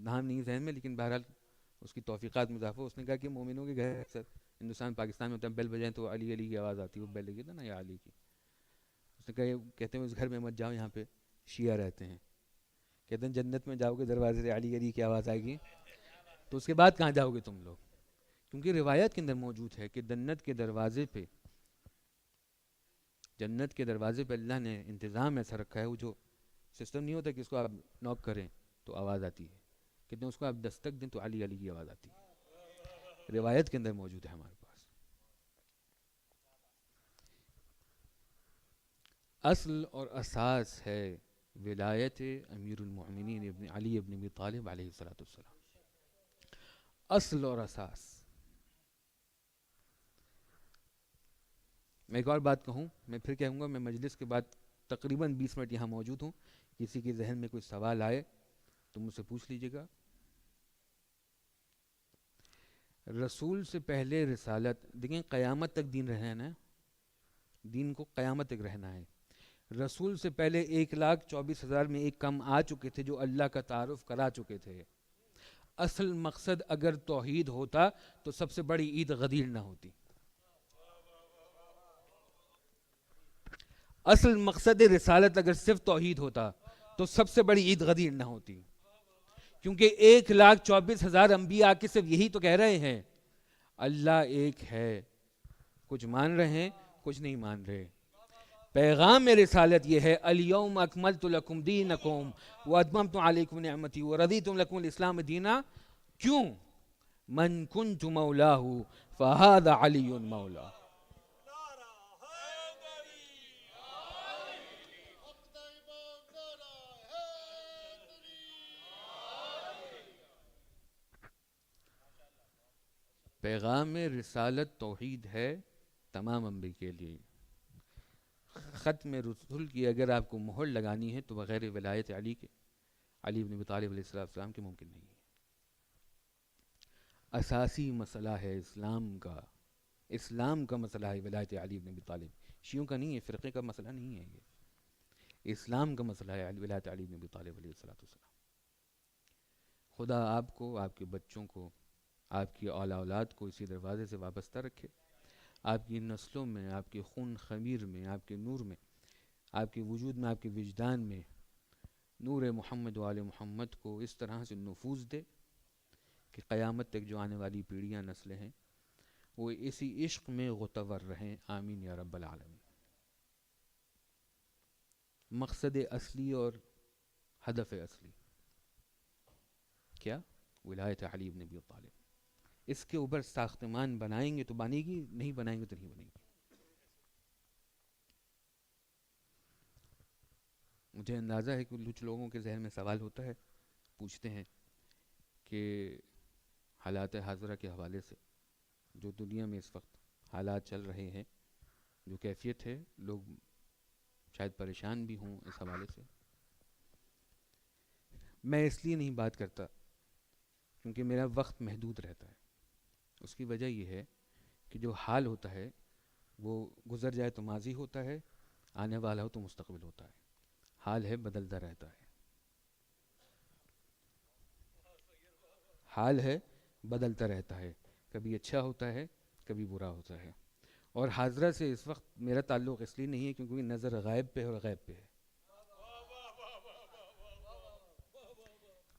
نام نہیں ذہن میں، لیکن بہرحال اس کی توفیقات میں اضافہ. اس نے کہا کہ مومنوں کے گھر اکثر ہندوستان پاکستان میں ہوتا ہے، بیل بجائیں تو علی علی کی آواز آتی ہے، وہ بیل لگی تھا نا یا علی کی. اس نے کہا، کہتے ہیں اس گھر میں مت جاؤ، یہاں پہ شیعہ رہتے ہیں. کہتے ہیں جنت میں جاؤ گے دروازے سے علی علی کی آواز آئے گی، تو اس کے بعد کہاں جاؤ گے تم لوگ؟ کیونکہ روایت کے اندر موجود ہے کہ جنت کے دروازے پہ اللہ نے انتظام ایسا رکھا ہے، وہ جو سسٹم نہیں ہوتا کہ اس کو آپ نوک کریں تو آواز آتی ہے، کہتے ہیں اس کو آپ دستک دیں تو علی علی کی آواز آتی ہے. روایت کے اندر موجود ہے ہمارے پاس. اصل اور اساس ہے ولایت امیر المؤمنین ابن علی ابن ابی طالب علیہ الصلوۃ والسلام. اصل اور اساس. میں ایک اور بات کہوں، میں پھر کہوں گا، میں مجلس کے بعد تقریباً 20 منٹ یہاں موجود ہوں. کسی کے ذہن میں کوئی سوال آئے تو مجھ سے پوچھ لیجیے گا. رسول سے پہلے رسالت، دیکھیں قیامت تک دین رہنا ہے، دین کو قیامت تک رہنا ہے. رسول سے پہلے 1,24,000 میں ایک کم آ چکے تھے جو اللہ کا تعارف کرا چکے تھے. اصل مقصد اگر توحید ہوتا تو سب سے بڑی عید غدیر نہ ہوتی. اصل مقصد رسالت اگر صرف توحید ہوتا تو سب سے بڑی عید غدیر نہ ہوتی. کیونکہ 1,24,000 انبیاء کے صرف یہی تو کہہ رہے ہیں اللہ ایک ہے. کچھ مان رہے ہیں، کچھ نہیں مان رہے. پیغام رسالت یہ ہے الیوم اکملت لکم دینکم واتممت علیکم نعمتی ورضیت لکم الاسلام دینا. کیوں؟ من کنت مولاہ فہذا علی مولا. پیغام رسالت توحید ہے تمام انبیاء کے لیے. ختم رسول کی اگر آپ کو مہر لگانی ہے تو بغیر ولایت علی کے، علی بن ابی طالب علیہ السلام کے، ممکن نہیں ہے. اساسی مسئلہ ہے اسلام کا مسئلہ ہے ولایت علی بن ابی طالب. شیعوں کا نہیں ہے، فرقے کا مسئلہ نہیں ہے، یہ اسلام کا مسئلہ ہے ولایت علی بن ابی طالب علیہ السلام. خدا آپ کو، آپ کے بچوں کو، آپ کی اولاد کو اسی دروازے سے وابستہ رکھے. آپ کی نسلوں میں، آپ کے خون خمیر میں، آپ کے نور میں، آپ کے وجود میں، آپ کے وجدان میں نور محمد و آل محمد کو اس طرح سے نفوذ دے کہ قیامت تک جو آنے والی پیڑھیاں، نسلیں ہیں، وہ اسی عشق میں غتور رہیں. آمین یا رب العالمین. مقصد اصلی اور ہدف اصلی کیا؟ ولایت علی بن ابی طالب. اس کے اوپر ساختمان بنائیں گے تو بنے گی، نہیں بنائیں گے تو نہیں بنے گی. مجھے اندازہ ہے کہ کچھ لوگوں کے ذہن میں سوال ہوتا ہے، پوچھتے ہیں کہ حالات حاضرہ کے حوالے سے جو دنیا میں اس وقت حالات چل رہے ہیں، جو کیفیت ہے، لوگ شاید پریشان بھی ہوں اس حوالے سے. میں اس لیے نہیں بات کرتا کیونکہ میرا وقت محدود رہتا ہے. اس کی وجہ یہ ہے کہ جو حال ہوتا ہے وہ گزر جائے تو ماضی ہوتا ہے، آنے والا ہو تو مستقبل ہوتا ہے. حال ہے بدلتا رہتا ہے. حال ہے بدلتا رہتا ہے، کبھی اچھا ہوتا ہے، کبھی برا ہوتا ہے. اور حاضرہ سے اس وقت میرا تعلق اس لیے نہیں ہے کیونکہ نظر غائب پہ اور غیب پہ ہے.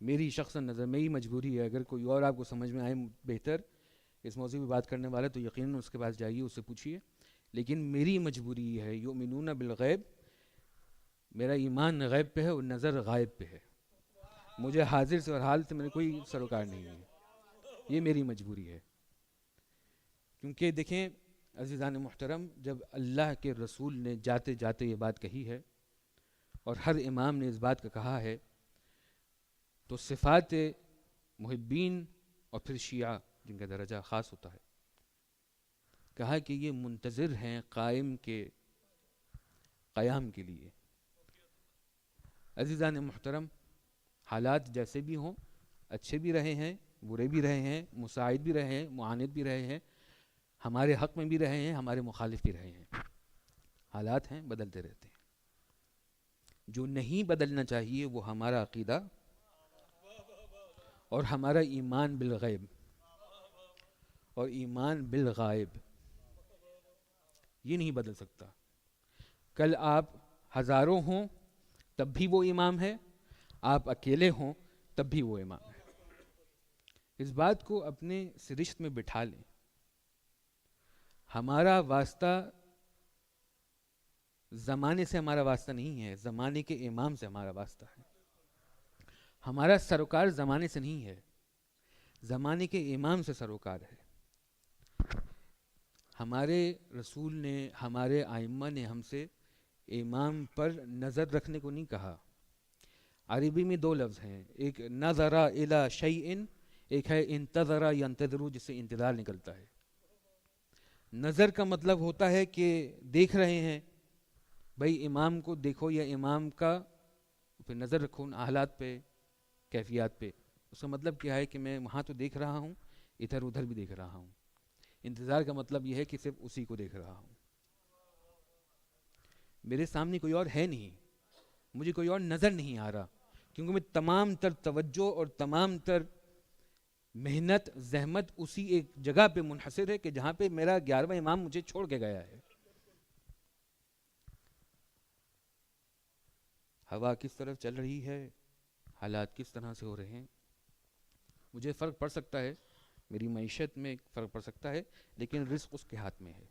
میری شخصاً نظر، میری مجبوری ہے. اگر کوئی اور آپ کو سمجھ میں آئے بہتر اس موضوع پہ بات کرنے والا تو یقیناً اس کے پاس جائیے، اس سے پوچھیے. لیکن میری مجبوری یہ ہے، یؤمنون بالغیب، میرا ایمان غیب پہ ہے اور نظر غائب پہ ہے. مجھے حاضر سے اور حال سے میرے کوئی سروکار نہیں ہے. یہ میری مجبوری ہے. کیونکہ دیکھیں عزیزان محترم، جب اللہ کے رسول نے جاتے جاتے یہ بات کہی ہے اور ہر امام نے اس بات کا کہا ہے، تو صفات محبین اور پھر شیعہ جن کا درجہ خاص ہوتا ہے، کہا کہ یہ منتظر ہیں قائم کے قیام کے لیے. عزیزان محترم، حالات جیسے بھی ہوں، اچھے بھی رہے ہیں، برے بھی رہے ہیں، مساعد بھی رہے ہیں، معاند بھی رہے ہیں، ہمارے حق میں بھی رہے ہیں، ہمارے مخالف بھی رہے ہیں. حالات ہیں، بدلتے رہتے ہیں. جو نہیں بدلنا چاہیے وہ ہمارا عقیدہ اور ہمارا ایمان بالغیب اور ایمان بالغائب یہ نہیں بدل سکتا. کل آپ ہزاروں ہوں تب بھی وہ امام ہے, آپ اکیلے ہوں تب بھی وہ امام ہے. اس بات کو اپنے سرشت میں بٹھا لیں. ہمارا واسطہ زمانے سے ہمارا واسطہ نہیں ہے, زمانے کے امام سے ہمارا واسطہ ہے. ہمارا سروکار زمانے سے نہیں ہے, زمانے کے امام سے سروکار ہے. ہمارے رسول نے, ہمارے ائمہ نے ہم سے امام پر نظر رکھنے کو نہیں کہا. عربی میں دو لفظ ہیں, ایک نظر الی شیء, ایک ہے انتظر ینتظر جس سے انتظار نکلتا ہے. نظر کا مطلب ہوتا ہے کہ دیکھ رہے ہیں, بھائی امام کو دیکھو یا امام کا پہ نظر رکھو ان حالات پہ, کیفیات پہ. اس کا مطلب کیا ہے کہ میں وہاں تو دیکھ رہا ہوں, ادھر ادھر بھی دیکھ رہا ہوں. انتظار کا مطلب یہ ہے کہ صرف اسی کو دیکھ رہا ہوں. میرے سامنے کوئی اور ہے نہیں, مجھے کوئی اور نظر نہیں آ رہا, کیونکہ میں تمام تر توجہ اور تمام تر محنت زحمت اسی ایک جگہ پہ منحصر ہے کہ جہاں پہ میرا 11واں امام مجھے چھوڑ کے گیا ہے. ہوا کس طرف چل رہی ہے, حالات کس طرح سے ہو رہے ہیں, مجھے فرق پڑ سکتا ہے, میری معیشت میں فرق پڑ سکتا ہے, لیکن رزق اس کے ہاتھ میں ہے.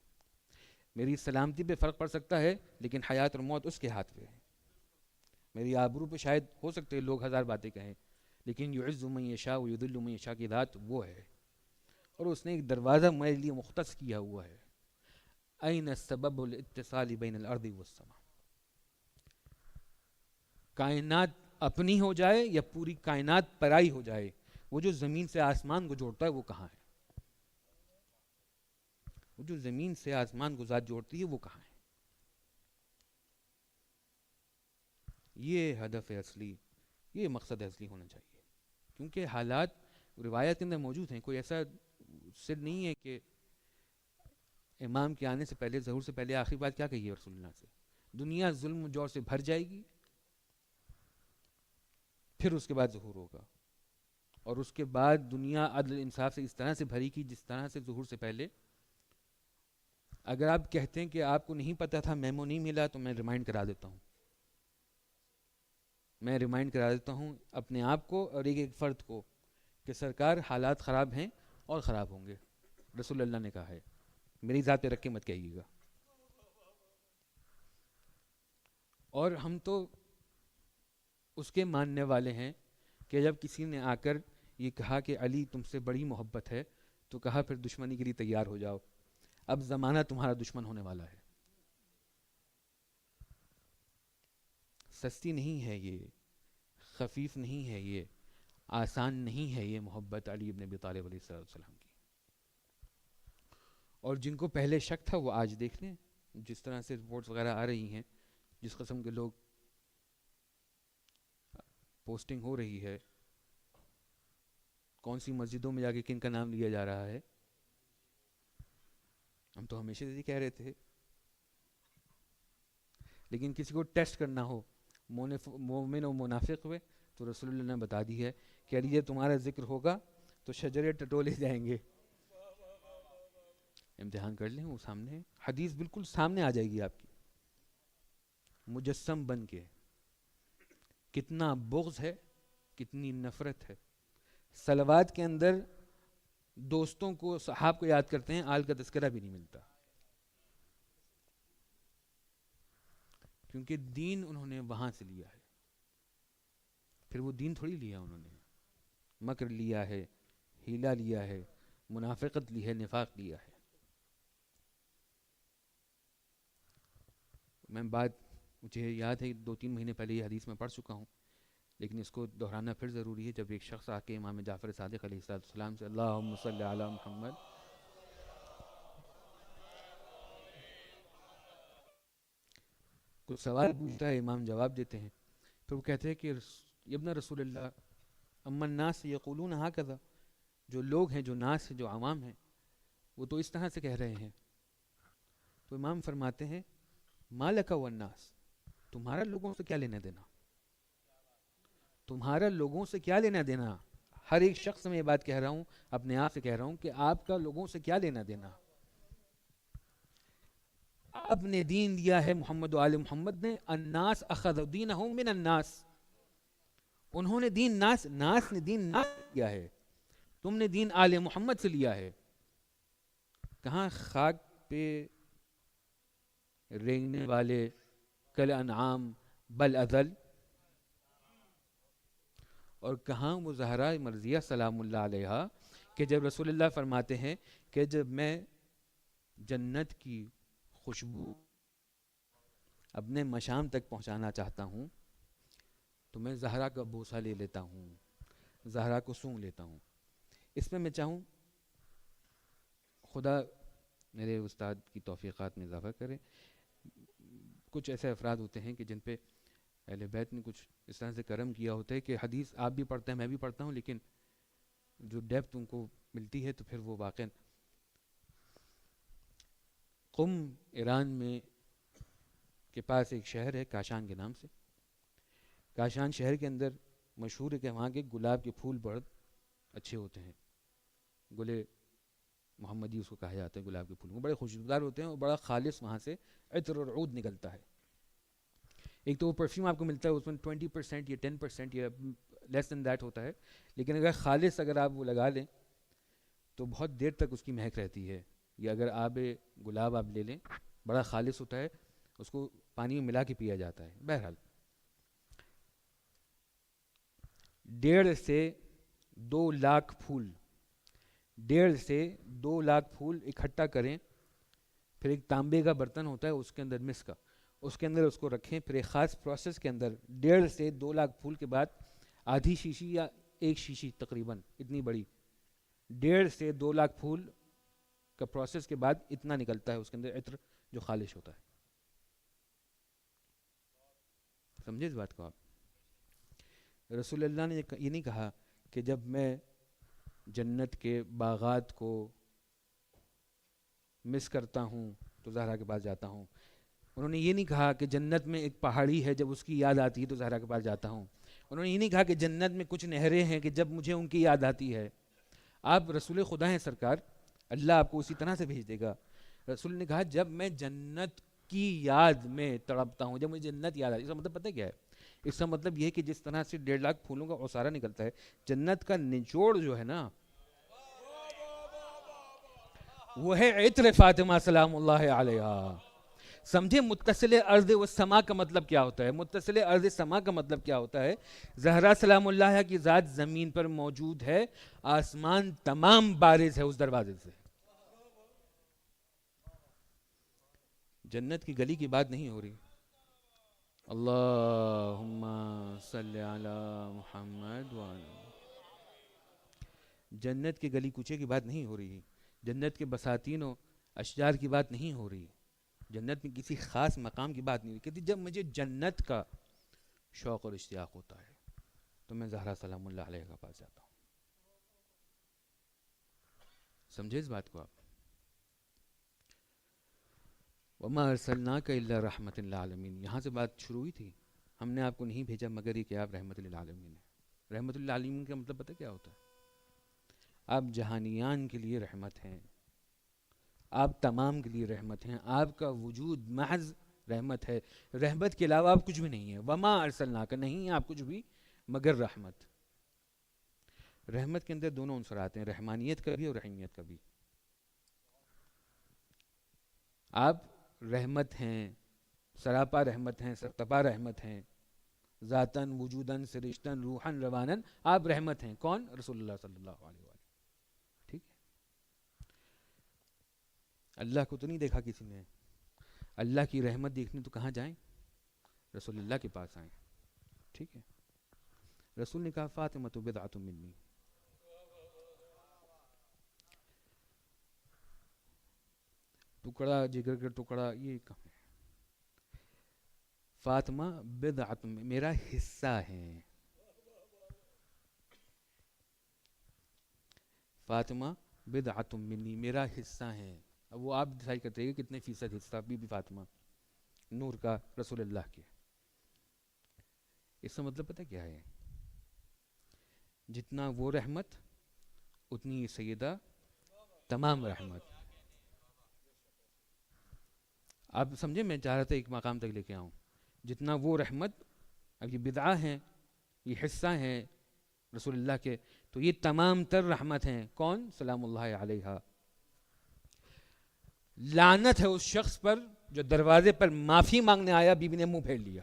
میری سلامتی پہ فرق پڑ سکتا ہے, لیکن حیات اور موت اس کے ہاتھ پہ ہے. میری آبرو پہ شاید ہو سکتے ہیں لوگ ہزار باتیں کہیں, لیکن یعز من یشاء و یذل من یشاء کی ذات وہ ہے, اور اس نے ایک دروازہ میرے لیے مختص کیا ہوا ہے. این السبب الاتصال بین الارض والسماء. کائنات اپنی ہو جائے یا پوری کائنات پرائی ہو جائے, وہ جو زمین سے آسمان کو جوڑتا ہے وہ کہاں ہے؟ وہ جو زمین سے آسمان کو ذات جوڑتی ہے وہ کہاں ہے؟ یہ ہدف اصلی, یہ مقصد اصلی ہونا چاہیے. کیونکہ حالات روایت کے اندر موجود ہیں, کوئی ایسا سر نہیں ہے کہ امام کے آنے سے پہلے, ظہور سے پہلے آخری بات کیا کہی ہے رسول اللہ سے, دنیا ظلم و جور سے بھر جائے گی, پھر اس کے بعد ظہور ہوگا, اور اس کے بعد دنیا عدل انصاف سے اس طرح سے بھری کی جس طرح سے ظہور سے پہلے. اگر آپ کہتے ہیں کہ آپ کو نہیں پتا تھا, میمو نہیں ملا, تو میں ریمائنڈ کرا دیتا ہوں, میں ریمائنڈ کرا دیتا ہوں اپنے آپ کو اور ایک ایک فرد کو کہ سرکار حالات خراب ہیں اور خراب ہوں گے. رسول اللہ نے کہا ہے, میری ذات پہ رکھ کے مت کہیے گا. اور ہم تو اس کے ماننے والے ہیں کہ جب کسی نے آ کر یہ کہا کہ علی تم سے بڑی محبت ہے, تو کہا پھر دشمنی کے لیے تیار ہو جاؤ, اب زمانہ تمہارا دشمن ہونے والا ہے. سستی نہیں ہے یہ, خفیف نہیں ہے یہ, آسان نہیں ہے یہ محبت علی ابن ابی طالب علیہ السلام کی. اور جن کو پہلے شک تھا وہ آج دیکھ لیں, جس طرح سے رپورٹس وغیرہ آ رہی ہیں, جس قسم کے لوگ پوسٹنگ ہو رہی ہے, کون سی مسجدوں میں جا کے کن کا نام لیا جا رہا ہے. ہم تو ہمیشہ سے کہہ رہے تھے, لیکن کسی کو ٹیسٹ کرنا ہو مومن و منافق ہوئے, تو رسول اللہ نے بتا دی ہے کہ علی جب تمہارا ذکر ہوگا تو شجرے ٹٹولے جائیں گے. امتحان کر لیں, وہ سامنے حدیث بالکل سامنے آ جائے گی آپ کی, مجسم بن کے. کتنا بغض ہے, کتنی نفرت ہے. صلوات کے اندر دوستوں کو, صحاب کو یاد کرتے ہیں, آل کا تذکرہ بھی نہیں ملتا, کیونکہ دین انہوں نے وہاں سے لیا ہے. پھر وہ دین تھوڑی لیا انہوں نے, مکر لیا ہے, ہیلا لیا ہے, منافقت لی ہے, نفاق لیا ہے. میں بات, مجھے یاد ہے 2-3 مہینے پہلے یہ حدیث میں پڑھ چکا ہوں, لیکن اس کو دہرانا پھر ضروری ہے. جب ایک شخص آ کے امام جعفر صادق علیہ السلام سے اللہم صلی علی محمد, کوئی سوال پوچھتا ہے, امام جواب دیتے ہیں, پھر وہ کہتے ہیں کہ ابن رسول اللہ اما الناس یقولون ہکذا, جو لوگ ہیں, جو ناس ہیں, جو عوام ہیں, وہ تو اس طرح سے کہہ رہے ہیں. تو امام فرماتے ہیں ما لک والناس, تمہارا لوگوں سے کیا لینا دینا, تمہارا لوگوں سے کیا لینا دینا. ہر ایک شخص سے میں یہ بات کہہ رہا ہوں، اپنے آپ سے کہہ رہا ہوں کہ آپ کا لوگوں سے کیا لینا دینا؟ آپ نے دین دیا ہے محمد و آل محمد نے، الناس اخذ دینہم من الناس، انہوں نے دین ناس نے دین ناس لیا ہے، تم نے دین آل محمد سے لیا ہے. کہاں خاک پہ رینگنے والے کل انعام بل اذل، اور کہاں وہ زہرا مرضیہ سلام اللہ علیہا کہ جب رسول اللہ فرماتے ہیں کہ جب میں جنت کی خوشبو اپنے مشام تک پہنچانا چاہتا ہوں تو میں زہرا کا بوسہ لے لیتا ہوں، زہرا کو سونگھ لیتا ہوں. اس میں چاہوں خدا میرے استاد کی توفیقات میں اضافہ کرے. کچھ ایسے افراد ہوتے ہیں کہ جن پہ اہل بیت نے کچھ اس طرح سے کرم کیا ہوتا ہے کہ حدیث آپ بھی پڑھتے ہیں میں بھی پڑھتا ہوں، لیکن جو ڈیپتھ ان کو ملتی ہے تو پھر وہ واقع. قم ایران میں کے پاس ایک شہر ہے کاشان کے نام سے. کاشان شہر کے اندر مشہور ہے کہ وہاں کے گلاب کے پھول بڑے اچھے ہوتے ہیں، گلے محمدی اس کو کہا جاتا ہے. گلاب کے پھول وہ بڑے خوشبودار ہوتے ہیں اور بڑا خالص وہاں سے عطر اور عود نکلتا ہے. ایک تو وہ پرفیوم آپ کو ملتا ہے اس میں 20% یا 10% یا لیس دین دیٹ ہوتا ہے، لیکن اگر خالص اگر آپ وہ لگا لیں تو بہت دیر تک اس کی مہک رہتی ہے. یا اگر آب گلاب آپ لے لیں بڑا خالص ہوتا ہے، اس کو پانی میں ملا کے پیا جاتا ہے. بہرحال 1.5 سے 2 لاکھ پھول 1.5 سے 2 لاکھ پھول اکٹھا کریں، پھر ایک تانبے کا برتن ہوتا ہے اس کے اندر مسک کا، اس کے اندر اس کو رکھیں، پھر ایک خاص پروسیس کے اندر 1.5 سے 2 لاکھ پھول کے بعد آدھی شیشی یا 1 شیشی تقریباً اتنی بڑی 1.5 سے 2 لاکھ پھول کا پروسیس کے بعد اتنا نکلتا ہے اس کے اندر عطر جو خالص ہوتا ہے. سمجھے اس بات کو آپ؟ رسول اللہ نے یہ نہیں کہا کہ جب میں جنت کے باغات کو مس کرتا ہوں تو زہرا کے پاس جاتا ہوں. انہوں نے یہ نہیں کہا کہ جنت میں ایک پہاڑی ہے جب اس کی یاد آتی ہے تو زہرا کے پاس جاتا ہوں. انہوں نے یہ نہیں کہا کہ جنت میں کچھ نہریں ہیں کہ جب مجھے ان کی یاد آتی ہے. آپ رسول خدا ہیں سرکار، اللہ آپ کو اسی طرح سے بھیج دے گا. رسول نے کہا جب میں جنت کی یاد میں تڑپتا ہوں، جب مجھے جنت یاد آتی ہے. اس کا مطلب پتہ کیا ہے؟ اس کا مطلب یہ ہے کہ جس طرح سے 1.5 لاکھ پھولوں کا اوسارا نکلتا ہے، جنت کا نچوڑ جو ہے نا وہ ہے عطر فاطمہ سلام اللہ علیہا. سمجھے متصل ارض و سما کا مطلب کیا ہوتا ہے؟ متصل ارض سما کا مطلب کیا ہوتا ہے؟ زہرا سلام اللہ کی ذات زمین پر موجود ہے، آسمان تمام بارز ہے اس دروازے سے. جنت کی گلی کی بات نہیں ہو رہی. اللہم صلی علی محمد جنت کے گلی کوچے کی بات نہیں ہو رہی، جنت کے بساتین و اشجار کی بات نہیں ہو رہی، جنت میں کسی خاص مقام کی بات نہیں ہو رہی. کہتی جب مجھے جنت کا شوق اور اشتیاق ہوتا ہے تو میں زہرا سلام اللہ علیہ کے پاس جاتا ہوں. سمجھے اس بات کو آپ؟ وما ارسلناک الا رحمت للعالمین. یہاں سے بات شروع ہوئی تھی. ہم نے آپ کو نہیں بھیجا مگر یہ کہ آپ رحمت للعالمین ہیں. رحمت للعالمین کا مطلب پتہ کیا ہوتا ہے؟ آپ جہانیان کے لیے رحمت ہیں، آپ تمام کے لیے رحمت ہیں. آپ کا وجود محض رحمت ہے، رحمت کے علاوہ آپ کچھ بھی نہیں ہے. وما ارسلناک نہیں ہے آپ کچھ بھی مگر رحمت. رحمت کے اندر دونوں عنصر آتے ہیں، رحمانیت کا بھی اور رحیمیت کا بھی. آپ رحمت ہیں، سراپا رحمت ہیں، سرتپا رحمت ہیں، ذاتاً وجوداً سرشتاً روحاً رواناً آپ رحمت ہیں. کون؟ رسول اللہ صلی اللہ علیہ وآلہ. ٹھیک ہے؟ اللہ کو تو نہیں دیکھا کسی نے. اللہ کی رحمت دیکھنے تو کہاں جائیں؟ رسول اللہ کے پاس آئیں. ٹھیک ہے؟ رسول نے کہا فاطمہ تو بضعۃ منی. ٹکڑا جگر کا ٹکڑا یہ کہاں ہے؟ فاطمہ بضعۃ میرا حصہ ہے. فاطمہ بضعۃ منی میرا حصہ ہیں. اب وہ آپ ڈیسائیڈ کرتے ہیں کہ کتنے فیصد حصہ بی بی فاطمہ نور کا رسول اللہ کے. اس کا مطلب پتہ کیا ہے؟ جتنا وہ رحمت اتنی یہ سیدہ تمام رحمت. آپ سمجھے میں چاہ رہا تھا ایک مقام تک لے کے آؤں. جتنا وہ رحمت، اب یہ بدعہ ہیں، یہ حصہ ہیں رسول اللہ کے، تو یہ تمام تر رحمت ہیں. کون؟ سلام اللہ علیہ. لعنت ہے اس شخص پر جو دروازے پر معافی مانگنے آیا، بی بی نے منہ پھیر لیا.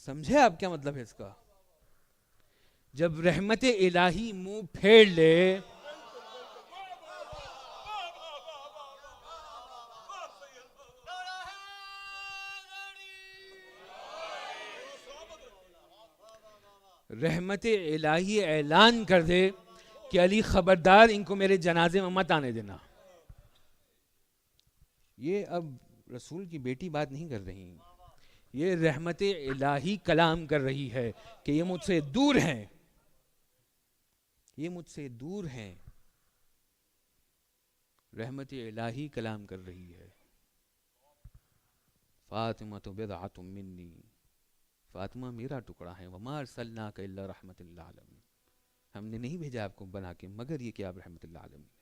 سمجھے آپ کیا مطلب ہے اس کا؟ جب رحمت الہی منہ پھیر لے، رحمت الہی اعلان کر دے کہ علی خبردار ان کو میرے جنازے میں مت آنے دینا. یہ اب رسول کی بیٹی بات نہیں کر رہی، یہ رحمت الہی کلام کر رہی ہے کہ یہ مجھ سے دور ہیں، یہ مجھ سے دور ہیں. رحمت الہی کلام کر رہی ہے. فاطمہ تو بضعۃ منی، فاطمہ میرا ٹکڑا ہے. وما ارسلناک الا رحمت للعالمین، ہم نے نہیں بھیجا آپ کو بنا کے مگر یہ کہ آپ رحمت للعالمین ہے.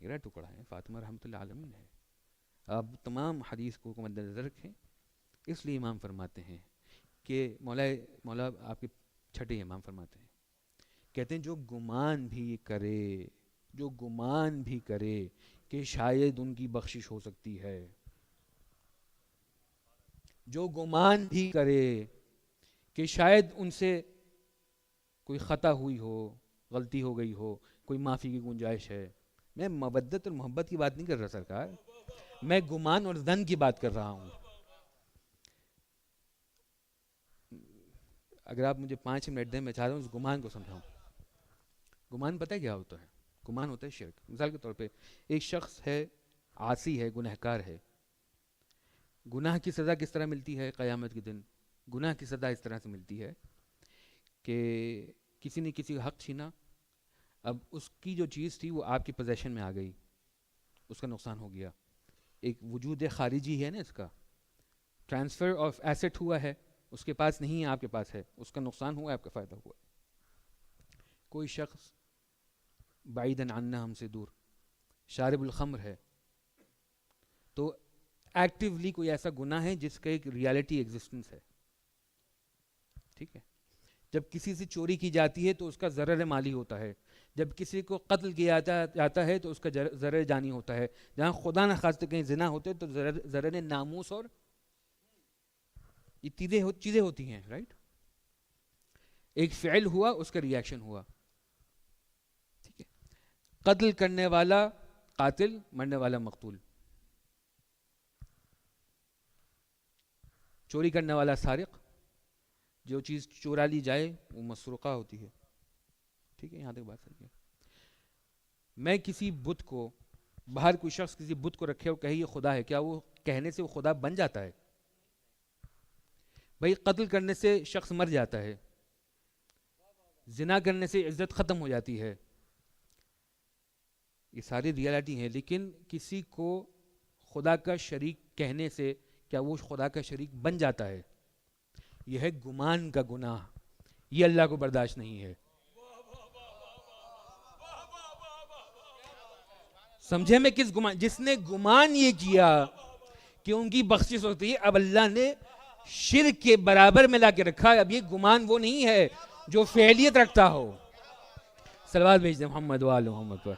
میرا ٹکڑا ہے، فاطمہ رحمت للعالمین ہے. آپ تمام حدیث کو مد نظر رکھیں. اس لیے امام فرماتے ہیں کہ مولا آپ کے چھٹے امام فرماتے ہیں، کہتے ہیں جو گمان بھی کرے، جو گمان بھی کرے کہ شاید ان کی بخشش ہو سکتی ہے، جو گمان بھی کرے کہ شاید ان سے کوئی خطا ہوئی ہو، غلطی ہو گئی ہو، کوئی معافی کی گنجائش ہے. میں مودت اور محبت کی بات نہیں کر رہا سرکار، میں گمان اور ظن کی بات کر رہا ہوں. اگر آپ مجھے 5 منٹ دیں، میں چاہ رہا ہوں اس گمان کو سمجھاؤں. گمان پتہ ہے کیا ہوتا ہے؟ گمان ہوتا ہے شرک. مثال کے طور پہ ایک شخص ہے، عاصی ہے، گنہگار ہے. گناہ کی سزا کس طرح ملتی ہے قیامت کے دن؟ گناہ کی سزا اس طرح سے ملتی ہے کہ کسی نے کسی کا حق چھینا، اب اس کی جو چیز تھی وہ آپ کی پوزیشن میں آ گئی، اس کا نقصان ہو گیا. ایک وجود خارجی ہے نا اس کا، ٹرانسفر آف ایسٹ ہوا ہے، اس کے پاس نہیں ہے، آپ کے پاس ہے، اس کا نقصان ہوا ہے، آپ کا فائدہ ہوا. کوئی شخص بعیداً عنا، ہم سے دور، شارب الخمر ہے، تو ایکٹیولی کوئی ایسا گناہ ہے جس کا ایک ریالٹی ایگزسٹنس ہے. ٹھیک ہے. جب کسی سے چوری کی جاتی ہے تو اس کا ضرر مالی ہوتا ہے، جب کسی کو قتل کیا جاتا ہے تو اس کا ضرر جانی ہوتا ہے. جہاں خدا نخواستہ کہیں زنا ہوتے تو ضرر ناموس اور یہ چیزیں ہوتی ہیں. رائٹ؟ ایک فعل ہوا، اس کا ریاکشن ہوا. ٹھیک ہے. قتل کرنے والا قاتل، مرنے والا مقتول. چوری کرنے والا سارق، جو چیز چورا لی جائے وہ مسروقہ ہوتی ہے. ٹھیک ہے، یہاں تک بات صحیح ہے. میں کسی بت کو، باہر کوئی شخص کسی بت کو رکھے اور کہے یہ خدا ہے، کیا وہ کہنے سے وہ خدا بن جاتا ہے؟ بھائی قتل کرنے سے شخص مر جاتا ہے، زنا کرنے سے عزت ختم ہو جاتی ہے، یہ ساری ریالٹی ہیں. لیکن کسی کو خدا کا شریک کہنے سے کیا وہ خدا کا شریک بن جاتا ہے؟ یہ ہے گمان کا گناہ، یہ اللہ کو برداشت نہیں ہے. سمجھے میں کس گمان؟ جس نے گمان یہ کیا کہ ان کی بخشش ہوتی ہے، اب اللہ نے شرک کے برابر میں لا کے رکھا. اب یہ گمان وہ نہیں ہے جو فعلیت رکھتا ہو. صلوات بھیج دیں محمد وآل محمد پر.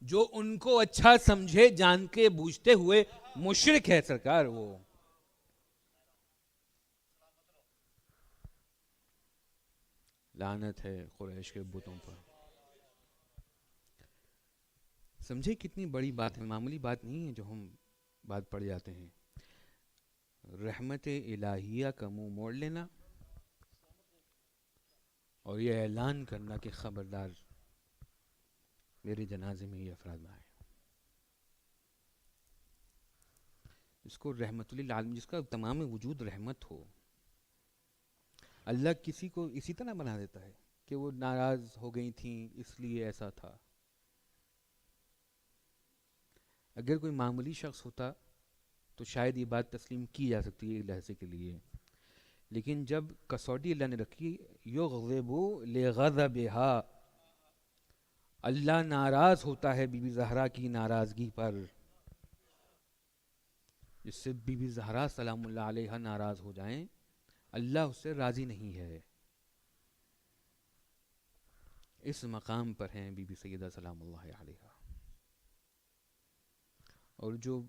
جو ان کو اچھا سمجھے جان کے بوجھتے ہوئے مشرک ہے سرکار. وہ لعنت ہے قریش کے بتوں پر. سمجھے کتنی بڑی بات ہے، معمولی بات نہیں ہے جو ہم بات پڑھ جاتے ہیں. رحمت الہیہ کا منہ موڑ لینا اور یہ اعلان کرنا کہ خبردار میرے جنازے میں یہ افراد میں آئے. جس کو رحمت للعالمین، جس کا تمام وجود رحمت ہو، اللہ کسی کو اسی طرح بنا دیتا ہے کہ وہ ناراض ہو گئی تھیں اس لیے ایسا تھا. اگر کوئی معمولی شخص ہوتا تو شاید یہ بات تسلیم کی جا سکتی ہے ایک لحظے کے لیے، لیکن جب کسوٹی اللہ نے رکھی، یغضب لغضبہا، اللہ ناراض ہوتا ہے بی بی زہرا کی ناراضگی پر، جس سے بی بی زہرا سلام اللہ علیہ ناراض ہو جائیں، اللہ اس سے راضی نہیں ہے. اس مقام پر ہیں بی بی سیدہ سلام اللہ علیہ. اور جو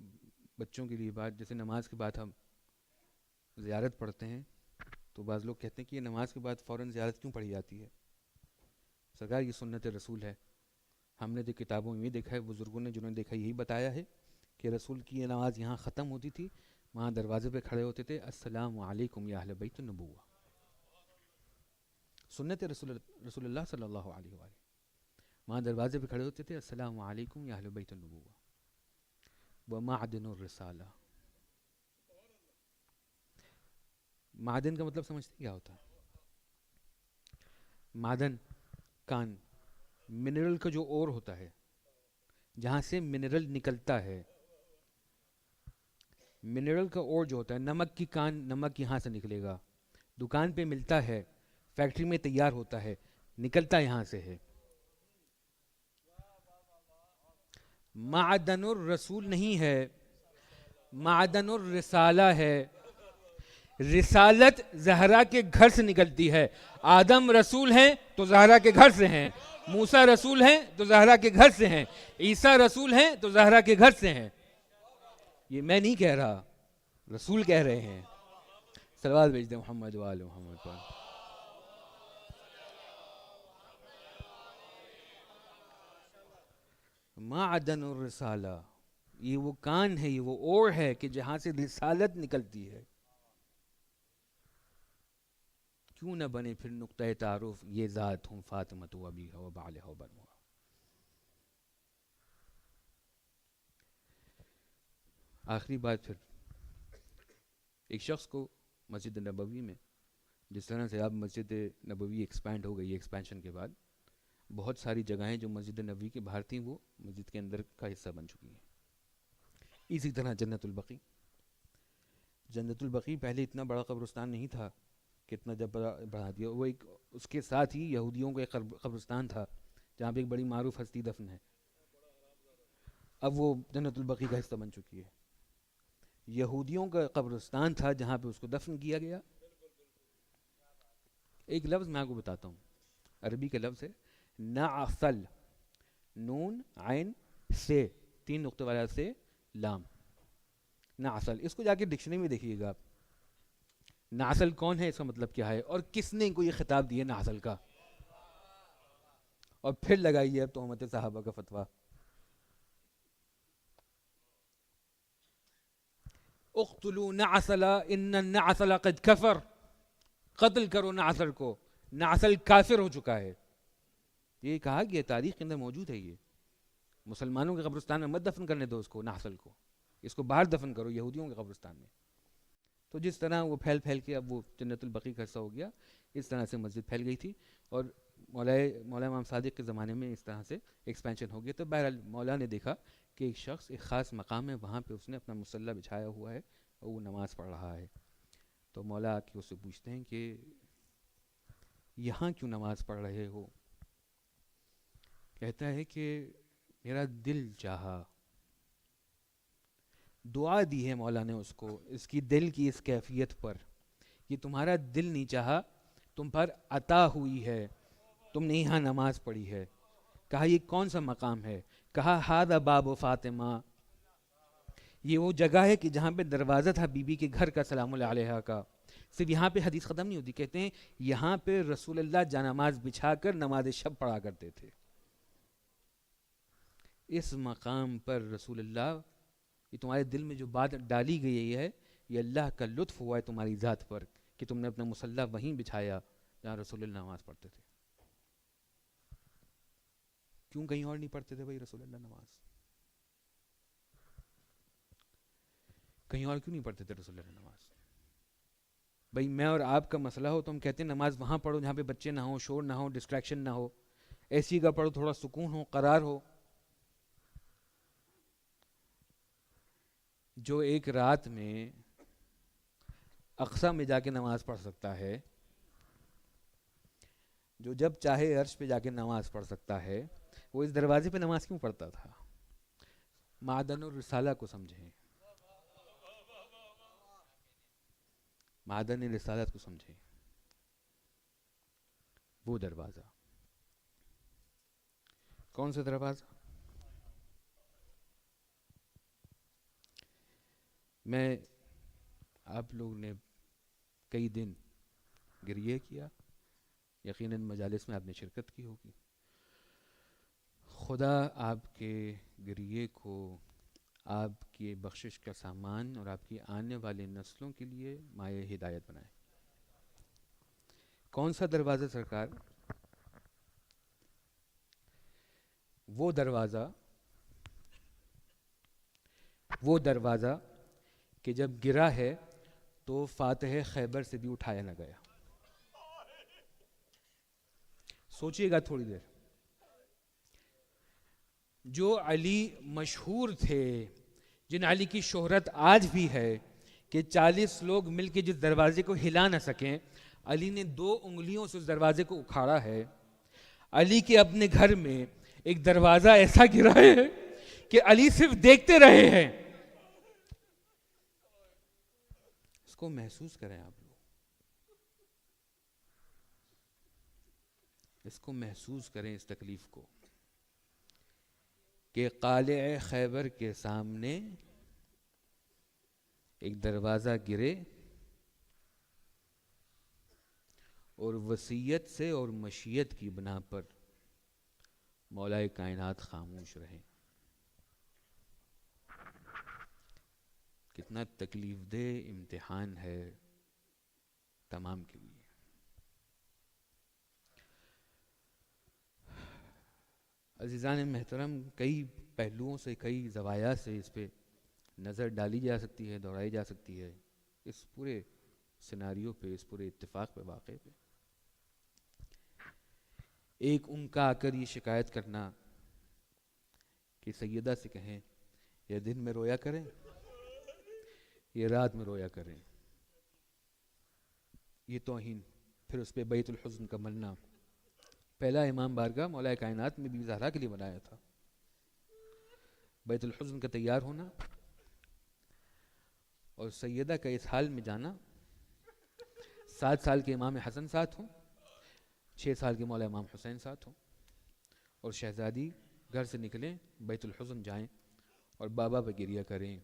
بچوں کے لیے بات، جیسے نماز کے بعد ہم زیارت پڑھتے ہیں تو بعض لوگ کہتے ہیں کہ یہ نماز کے بعد فوراً زیارت کیوں پڑھی جاتی ہے؟ سرکار یہ سنت رسول ہے. ہم نے جو کتابوں میں یہ دیکھا ہے، بزرگوں نے جنہوں نے دیکھا یہی بتایا ہے کہ رسول کی یہ نماز یہاں ختم ہوتی تھی، وہاں دروازے پہ کھڑے ہوتے تھے، السلام علیکم یا اہل بیت النبوہ. سنت رسول اللہ صلی اللہ علیہ وآلہ، وہاں دروازے پہ کھڑے ہوتے تھے، السلام علیکم یا اہل بیت النبوہ ومعدن الرسالہ. معدن کا مطلب سمجھتے کیا ہوتا ہے؟ معدن کان، منرل کا جو اور ہوتا ہے، جہاں سے منرل نکلتا ہے. منرل کا اور جو ہوتا ہے، نمک کی کان، نمک یہاں سے نکلے گا، دکان پہ ملتا ہے، فیکٹری میں تیار ہوتا ہے، نکلتا یہاں سے ہے. معدن الرسول نہیں ہے، معدن الرسالہ ہے. رسالت زہرا کے گھر سے نکلتی ہے. آدم رسول ہیں تو زہرا کے گھر سے ہیں، موسیٰ رسول ہیں تو زہرا کے گھر سے ہیں، عیسیٰ رسول ہیں تو زہرا کے گھر سے ہیں. یہ میں نہیں کہہ رہا، رسول کہہ رہے ہیں. صلوات بھیج دیں محمد وآل محمد پر. معدن الرسالہ، یہ وہ کان ہے، یہ وہ اور ہے کہ جہاں سے رسالت نکلتی ہے. کیوں نہ بنے پھر نقطہ تعارف، یہ ذات ہوں فاطمۃ و ابیہا و بعلہا و بنوہا. آخری بات، پھر ایک شخص کو مسجد نبوی میں، جس طرح سے اب مسجد نبوی ایکسپینڈ ہو گئی، ایکسپینشن کے بعد بہت ساری جگہیں جو مسجد نبوی کے باہر تھیں وہ مسجد کے اندر کا حصہ بن چکی ہیں. اسی طرح جنت البقیع، جنت البقیع پہلے اتنا بڑا قبرستان نہیں تھا کہ اتنا جب بڑھا دیا. وہ ایک اس کے ساتھ ہی یہودیوں کا ایک قبرستان تھا جہاں پہ ایک بڑی معروف ہستی دفن ہے. اب وہ جنت البقیع کا حصہ بن چکی ہے. یہودیوں کا قبرستان تھا جہاں پہ اس کو دفن کیا گیا. ایک لفظ میں آپ کو بتاتا ہوں، عربی کا لفظ ہے نعسل، نون عین سے، 3 نقطے والا سے لام. نعسل، اس کو جا کے ڈکشنری میں دیکھیے گا آپ. نعسل کون ہے، اس کا مطلب کیا ہے، اور کس نے ان کو یہ خطاب دیا نعسل کا، اور پھر لگائیے اب تہمت صحابہ کا فتویٰ. اقتلوا نعسل ان النعسل قد کفر، قتل کرو نعسل کو، نعسل کافر ہو چکا ہے. یہ کہا گیا، تاریخ کے اندر موجود ہے. یہ مسلمانوں کے قبرستان میں مت دفن کرنے دو اس کو، نعسل کو، اس کو باہر دفن کرو یہودیوں کے قبرستان میں. تو جس طرح وہ پھیل پھیل کے اب وہ جنت البقیع کا حصہ ہو گیا، اس طرح سے مسجد پھیل گئی تھی. اور مولا امام صادق کے زمانے میں اس طرح سے ایکسپینشن ہو گیا. تو بہرحال مولا نے دیکھا کہ ایک شخص ایک خاص مقام ہے، وہاں پہ اس نے اپنا مصلی بچھایا ہوا ہے اور وہ نماز پڑھ رہا ہے. تو مولا آ کے اس سے پوچھتے ہیں کہ یہاں کیوں نماز پڑھ رہے ہو؟ کہتا ہے کہ میرا دل چاہا. دعا دی ہے مولا نے اس کو، اس کی دل کی اس کیفیت پر. یہ تمہارا دل نہیں چاہا، تم پر عطا ہوئی ہے، تم نے یہاں نماز پڑھی ہے. کہا یہ کون سا مقام ہے؟ کہا ہذا باب فاطمہ، یہ وہ جگہ ہے کہ جہاں پہ دروازہ تھا بی بی کے گھر کا سلام اللہ علیہ کا. صرف یہاں پہ حدیث ختم نہیں ہوتی، کہتے ہیں یہاں پہ رسول اللہ جانماز بچھا کر نماز شب پڑھا کرتے تھے. اس مقام پر رسول اللہ، یہ تمہارے دل میں جو بات ڈالی گئی ہے، یہ اللہ کا لطف ہوا ہے تمہاری ذات پر کہ تم نے اپنا مصلی وہیں بچھایا جہاں رسول اللہ نماز پڑھتے تھے. کیوں کہیں اور نہیں پڑھتے تھے بھائی رسول اللہ نماز؟ کہیں اور کیوں نہیں پڑھتے تھے رسول اللہ نماز؟ بھائی میں اور آپ کا مسئلہ ہو تو ہم کہتے ہیں نماز وہاں پڑھو جہاں پہ بچے نہ ہوں، شور نہ ہو، ڈسٹریکشن نہ ہو، ایسی جگہ پڑھو تھوڑا سکون ہو، قرار ہو. جو ایک رات میں اقصی میں جا کے نماز پڑھ سکتا ہے، جو جب چاہے عرش پہ جا کے نماز پڑھ سکتا ہے، وہ اس دروازے پہ نماز کیوں پڑھتا تھا؟ معدن الرسالہ کو سمجھیں، معدن رسالت کو سمجھیں. وہ دروازہ کون سا دروازہ؟ میں آپ لوگ نے کئی دن گریہ کیا، یقیناً مجالس میں آپ نے شرکت کی ہوگی. خدا آپ کے گریہ کو آپ کی بخشش کا سامان اور آپ کی آنے والے نسلوں کے لیے مائع ہدایت بنائے. کون سا دروازہ سرکار؟ وہ دروازہ کہ جب گرا ہے تو فاتح خیبر سے بھی اٹھایا نہ گیا. سوچئے گا تھوڑی دیر. جو علی مشہور تھے، جن علی کی شہرت آج بھی ہے کہ 40 لوگ مل کے جس دروازے کو ہلا نہ سکیں، علی نے 2 انگلیوں سے اس دروازے کو اکھاڑا ہے. علی کے اپنے گھر میں ایک دروازہ ایسا گرا ہے کہ علی صرف دیکھتے رہے ہیں. اس کو محسوس کریں آپ لوگ، اس کو محسوس کریں، اس تکلیف کو کہ قالع خیبر کے سامنے ایک دروازہ گرے اور وصیت سے اور مشیت کی بنا پر مولا کائنات خاموش رہے. کتنا تکلیف دہ امتحان ہے تمام کے لیے. عزیزان محترم، کئی پہلوؤں سے، کئی زوایا سے اس پہ نظر ڈالی جا سکتی ہے، دوڑائی جا سکتی ہے، اس پورے سیناریو پہ، اس پورے اتفاق پہ، واقعے پہ. ایک ان کا آ کر یہ شکایت کرنا کہ سیدہ سے کہیں یہ دن میں رویا کریں، یہ رات میں رویا کریں، یہ توہین. پھر اس پہ بیت الحزن کا بننا. پہلا امام بارگاہ مولا کائنات میں بی زہرا کے لیے بنایا تھا. بیت الحزن کا تیار ہونا اور سیدہ کا اس حال میں جانا. 7 سال کے امام حسن ساتھ ہوں، 6 سال کے مولا امام حسین ساتھ ہوں، اور شہزادی گھر سے نکلیں، بیت الحزن جائیں اور بابا پہ گریہ کریں،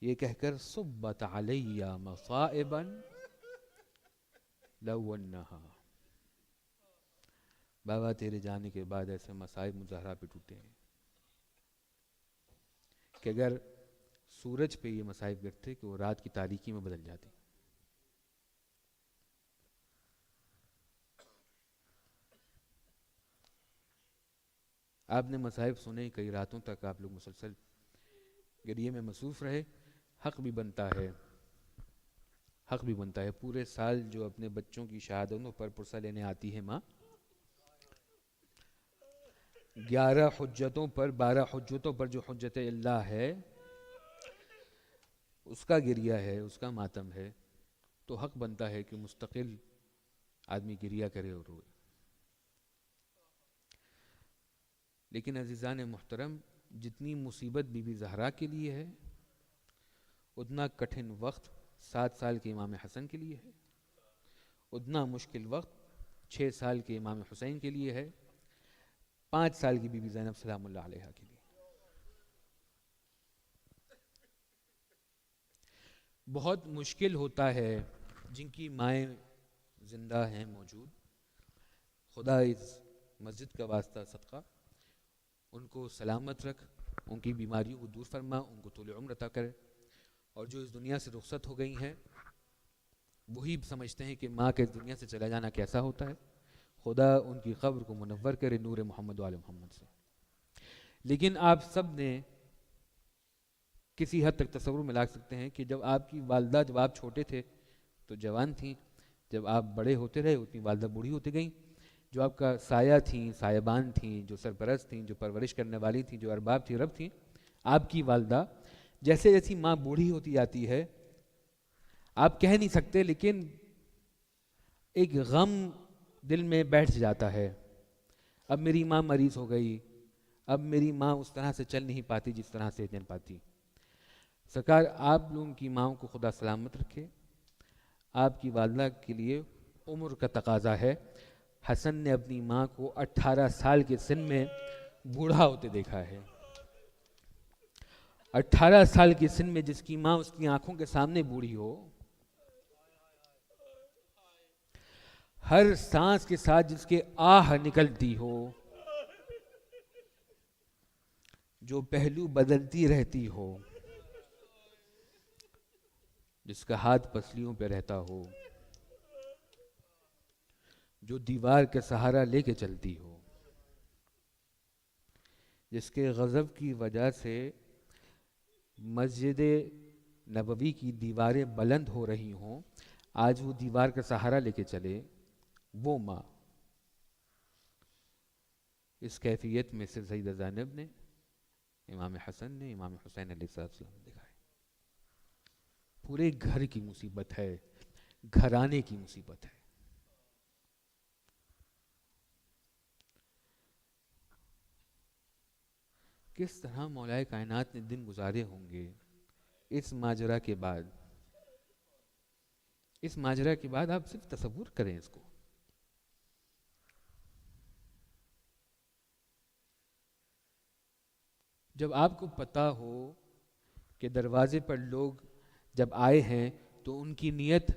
یہ کہہ کر صبت علی مصائبا لو انہا. بابا تیرے جانے کے بعد ایسے مصائب مظاہرہ پہ ٹوٹے ہیں کہ اگر سورج پہ یہ مصائب گرتے کہ وہ رات کی تاریکی میں بدل جاتے. آپ نے مصائب سنے، کئی راتوں تک آپ لوگ مسلسل گریے میں مصروف رہے. حق بھی بنتا ہے، حق بھی بنتا ہے. پورے سال جو اپنے بچوں کی شہادتوں پر پرسہ لینے آتی ہے ماں، 11 حجتوں پر، 12 حجتوں پر جو حجت اللہ ہے، اس کا گریہ ہے، اس کا ماتم ہے، تو حق بنتا ہے کہ مستقل آدمی گریہ کرے اور روئے. لیکن عزیزان محترم، جتنی مصیبت بی بی زہرا کے لیے ہے، اتنا کٹھن وقت 7 سال کے امام حسن کے لیے ہے، اتنا مشکل وقت 6 سال کے امام حسین کے لیے ہے، 5 سال کی بی بی زینب سلام اللہ علیہا کے لیے. بہت مشکل ہوتا ہے جن کی مائیں زندہ ہیں، موجود. خدا اس مسجد کا واسطہ صدقہ ان کو سلامت رکھ، ان کی بیماریوں کو دور فرما، ان کو طول عمر عطا کرے. اور جو اس دنیا سے رخصت ہو گئی ہیں، وہی سمجھتے ہیں کہ ماں کا اس دنیا سے چلا جانا کیسا ہوتا ہے. خدا ان کی قبر کو منور کرے نور محمد و آل محمد سے. لیکن آپ سب نے کسی حد تک تصور میں لا سکتے ہیں کہ جب آپ کی والدہ، جب آپ چھوٹے تھے تو جوان تھیں، جب آپ بڑے ہوتے رہے اتنی والدہ بوڑھی ہوتی گئیں. جو آپ کا سایہ تھیں، سایبان تھیں، جو سرپرست تھیں، جو پرورش کرنے والی تھیں، جو ارباب تھیں، رب تھیں، آپ کی والدہ جیسے جیسی ماں بوڑھی ہوتی جاتی ہے آپ کہہ نہیں سکتے، لیکن ایک غم دل میں بیٹھ جاتا ہے، اب میری ماں مریض ہو گئی، اب میری ماں اس طرح سے چل نہیں پاتی جس طرح سے چل پاتی. سرکار آپ لوگوں کی ماؤں کو خدا سلامت رکھے. آپ کی والدہ کے لیے عمر کا تقاضا ہے. حسن نے اپنی ماں کو 18 سال کے سن میں بوڑھا ہوتے دیکھا ہے. 18 سال کی سن میں جس کی ماں اس کی آنکھوں کے سامنے بوڑھی ہو، ہر سانس کے ساتھ جس کے آہ نکلتی ہو، جو پہلو بدلتی رہتی ہو، جس کا ہاتھ پسلیوں پہ رہتا ہو، جو دیوار کا سہارا لے کے چلتی ہو، جس کے غضب کی وجہ سے مسجد نبوی کی دیواریں بلند ہو رہی ہوں، آج وہ دیوار کا سہارا لے کے چلے، وہ ماں. اس کیفیت میں سے سیدہ زینب نے، امام حسن نے، امام حسین علیہ السلام دکھائے. پورے گھر کی مصیبت ہے، گھرانے کی مصیبت ہے. کس طرح مولا کائنات نے دن گزارے ہوں گے اس ماجرا کے بعد. اس ماجرا کے بعد آپ صرف تصور کریں اس کو. جب آپ کو پتا ہو کہ دروازے پر لوگ جب آئے ہیں تو ان کی نیت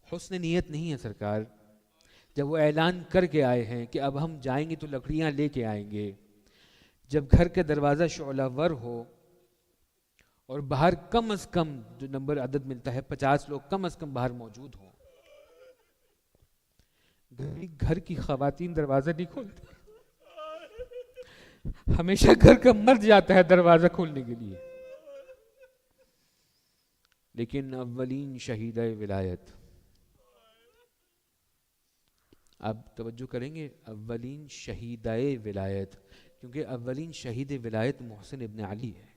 حسن نیت نہیں ہے سرکار. جب وہ اعلان کر کے آئے ہیں کہ اب ہم جائیں گے تو لکڑیاں لے کے آئیں گے، جب گھر کا دروازہ شعلہ ور ہو اور باہر کم از کم جو نمبر عدد ملتا ہے 50 لوگ کم از کم باہر موجود ہوں، گھر کی خواتین دروازہ نہیں کھولتی. ہمیشہ گھر کا مرد جاتا ہے دروازہ کھولنے کے لیے. لیکن اولین شہیدہ ولایت، آپ توجہ کریں گے، اولین شہیدہ ولایت، کیونکہ اولین شہید ولایت محسن ابن علی ہے.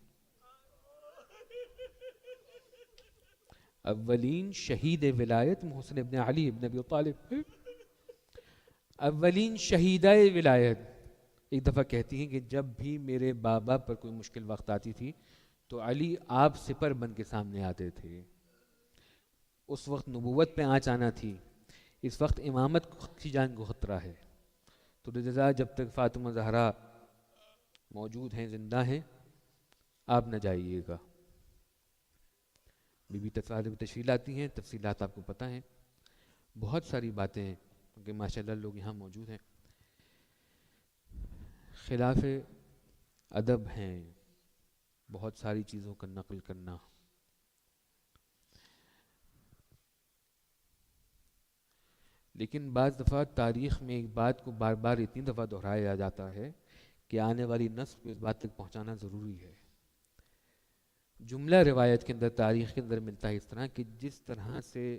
اولین شہید ولایت محسن ابن علی ابن ابی طالب. اولین شہیدہ ولایت. ایک دفعہ کہتی ہیں کہ جب بھی میرے بابا پر کوئی مشکل وقت آتی تھی تو علی آپ سپر بن کے سامنے آتے تھے. اس وقت نبوت پہ آنچ آنا تھی، اس وقت امامت کی جان کو خطرہ ہے. تو رضا جب تک فاطمہ زہرا موجود ہیں، زندہ ہیں، آپ نہ جائیے گا. بی بی تشریف لاتی ہیں، تفصیلات آپ کو پتہ ہیں، بہت ساری باتیں ہیں کیونکہ ماشاءاللہ لوگ یہاں موجود ہیں. خلاف ادب ہیں بہت ساری چیزوں کا نقل کرنا. لیکن بعض دفعہ تاریخ میں ایک بات کو بار بار اتنی دفعہ دہرایا جاتا ہے کہ آنے والی نسل کو اس بات تک پہنچانا ضروری ہے. جملہ روایت کے اندر، تاریخ کے اندر ملتا ہے اس طرح کہ جس طرح سے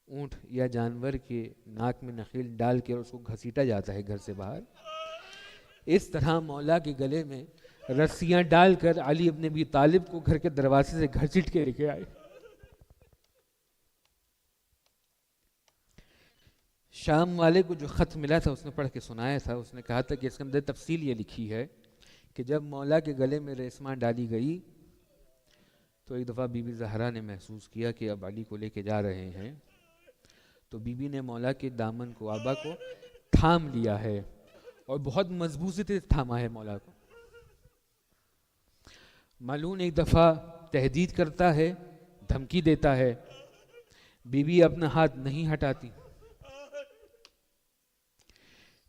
اونٹ یا جانور کے ناک میں نخیل ڈال کے اس کو گھسیٹا جاتا ہے گھر سے باہر، اس طرح مولا کے گلے میں رسیاں ڈال کر علی ابن ابی طالب کو گھر کے دروازے سے گھسیٹ کے لے کے آئے. شام والے کو جو خط ملا تھا اس نے پڑھ کے سنایا تھا. اس نے کہا تھا کہ اس کے اندر تفصیل یہ لکھی ہے کہ جب مولا کے گلے میں ریسماں ڈالی گئی تو ایک دفعہ بی بی زہرا نے محسوس کیا کہ اب علی کو لے کے جا رہے ہیں، تو بی بی نے مولا کے دامن کو، آبا کو تھام لیا ہے اور بہت مضبوطی سے تھاما ہے مولا کو. ملعون ایک دفعہ تہدید کرتا ہے، دھمکی دیتا ہے، بی بی اپنا ہاتھ نہیں ہٹاتی.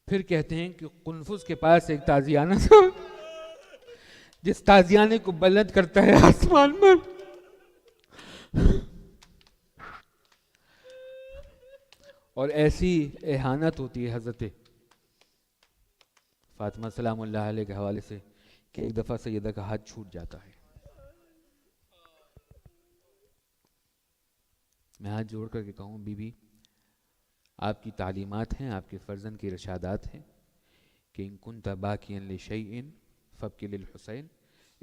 پھر کہتے ہیں کہ قنفذ کے پاس ایک تازیانہ تھا جس تازیانے کو بلند کرتا ہے آسمان پر، اور ایسی اہانت ہوتی ہے حضرت فاطمہ سلام اللہ علیہ کے حوالے سے کہ ایک دفعہ سیدہ کا ہاتھ چھوٹ جاتا ہے. میں ہاتھ جوڑ کر کے کہوں بی بی، آپ کی تعلیمات ہیں، آپ کے فرزند کی ارشادات ہیں کہ ان کنت باکیا لشیء فابکی للحسین.